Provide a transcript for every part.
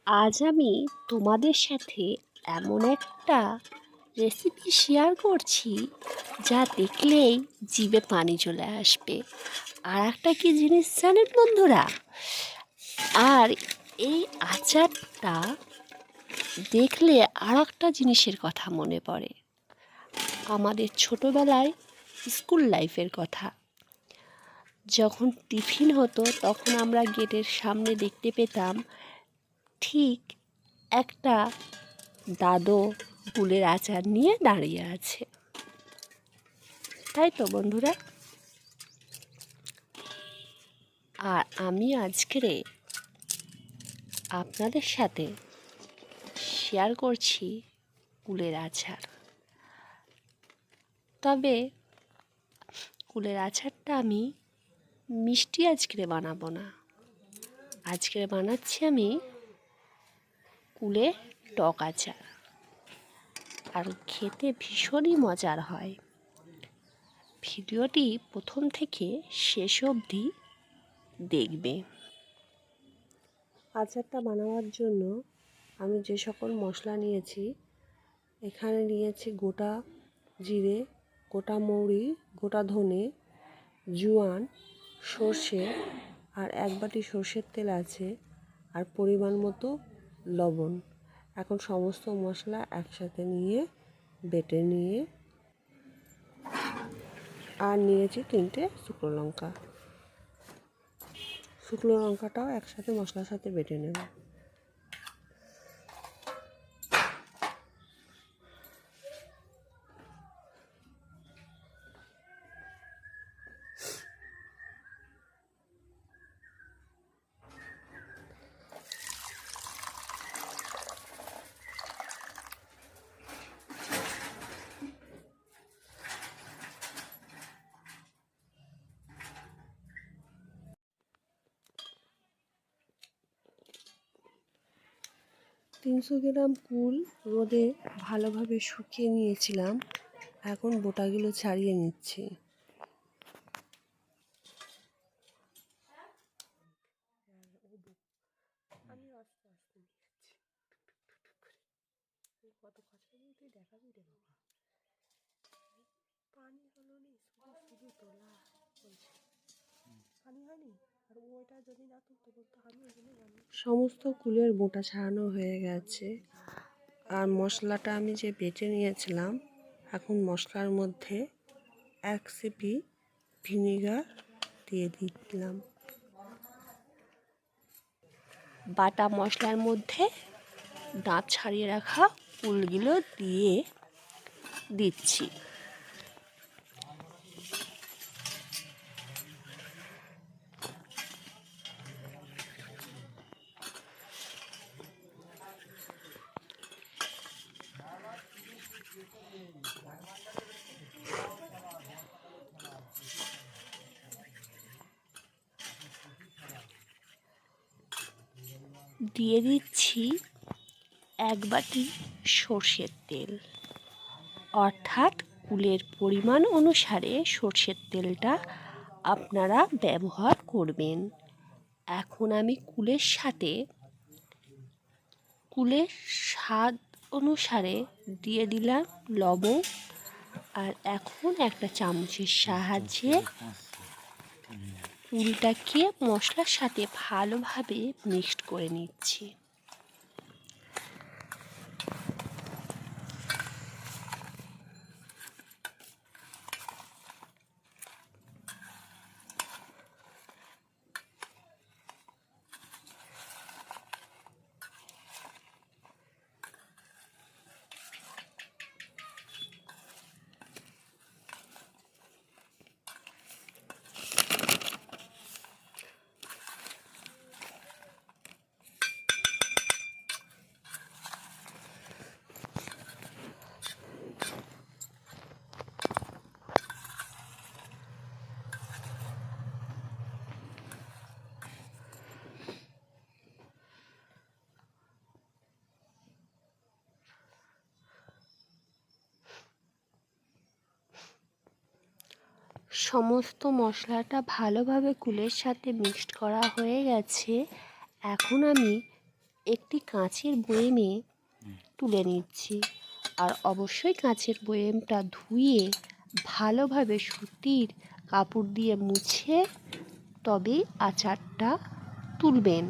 আজ আমি তোমাদের সাথে এমন একটা রেসিপি শেয়ার করছি যা দেখলেই জিভে পানি চলে আসবে। আর একটা কি জিনিস জানেন বন্ধুরা? আর এই আচারটা দেখলে আর একটা জিনিসের কথা মনে পড়ে, আমাদের ছোটোবেলায় স্কুল লাইফের কথা। যখন টিফিন হতো তখন আমরা গেটের সামনে দেখতে পেতাম ঠিক একটা দাদু কুলের আচার নিয়ে দাঁড়িয়ে আছে, তাই তো বন্ধুরা? আর আমি আজকে আপনাদের সাথে শেয়ার করছি কুলের আচার। তবে কুলের আচারটা আমি মিষ্টি আজকে বানাবো না, আজকে বানাচ্ছি আমি কুলের টক আচার। আর খেতে ভীষণই মজার হয়। ভিডিওটি প্রথম থেকে শেষ অবধি দেখবে। আচারটা বানাবার জন্য আমি যে সকল মশলা নিয়েছি, এখানে নিয়েছি গোটা জিরে, গোটা মৌরি, গোটা ধনে, জোয়ান, সর্ষে, আর 1 বাটি সর্ষের তেল আছে, আর পরিমাণ মতো লবণ। এখন সমস্ত মশলা একসাথে নিয়ে বেটে নিয়ে, আর নিয়েছি 3টে শুকনো লঙ্কা। শুকনো লঙ্কাটাও একসাথে মশলার সাথে বেটে নেব। তিনশো গ্রাম কুল রোদে ভালোভাবে শুকিয়ে নিয়েছিলাম, এখন বোটাগুলো ছাড়িয়ে নিচ্ছি। আমি আস্তে আস্তে নিয়েছি, কত কথা তুই দেখাবি রে বাবা। পানি হলো নি, শুধু শুধু তোলা বলছে পানি হয়নি। আর ওইটা যদি না তুলতে বলতো আমি ওগুলো সমস্ত কুলের বোটা ছাড়ানো হয়ে গেছে। আর মশলাটা আমি যে বেটে নিয়েছিলাম, এখন মশলার মধ্যে 1 সিপি ভিনিগার দিয়ে দিলাম। বাটা মশলার মধ্যে দাঁত ছাড়িয়ে রাখা কুলগুলো দিয়ে দিচ্ছি। দিয়ে দিচ্ছি 1 বাটি সর্ষের তেল, অর্থাৎ কুলের পরিমাণ অনুসারে সর্ষের তেলটা আপনারা ব্যবহার করবেন। এখন আমি কুলের সাথে কুলের স্বাদ অনুসারে দিয়ে দিলাম লবণ। আর এখন একটা চামচের সাহায্যে কুলটাকে মশলার সাথে ভালোভাবে মিক্সড করে নিচ্ছি। সমস্ত মশলাটা ভালোভাবে কুলের সাথে মিক্সড করা হয়ে গেছে। এখন আমি একটি কাঁচের বয়ামে তুলে নিচ্ছি। আর অবশ্যই কাঁচের বয়ামটা ধুয়ে ভালোভাবে সুতির কাপড় দিয়ে মুছে তবেই আচারটা তুলবেন।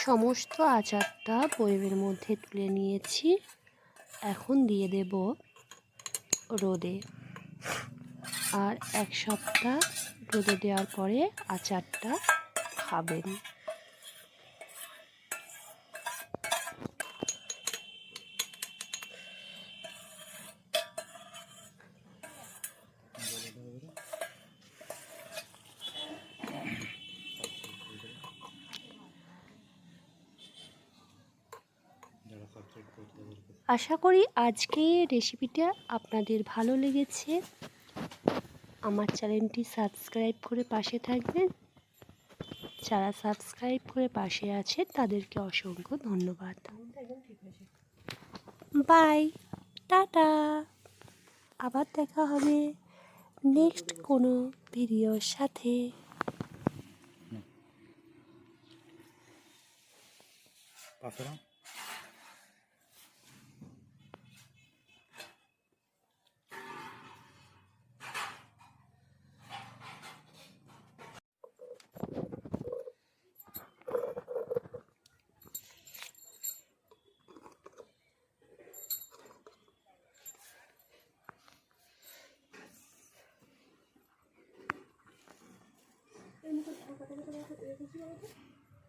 সমস্ত আচারটা বয়ামের মধ্যে তুলে নিয়েছি। এখন দিয়ে দেব রোদে। আর 1 সপ্তাহ রোদে দেওয়ার পরে আচারটা খাবেন। আশা করি আজকের রেসিপিটা আপনাদের ভালো লেগেছে। আমার চ্যানেলটি সাবস্ক্রাইব করে পাশে থাকবেন। যারা সাবস্ক্রাইব করে পাশে আছে তাদেরকে অসংখ্য ধন্যবাদ। বাই, টাটা। আবার দেখা হবে নেক্সট কোনো ভিডিওর সাথে।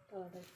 তাড়াতাড়ি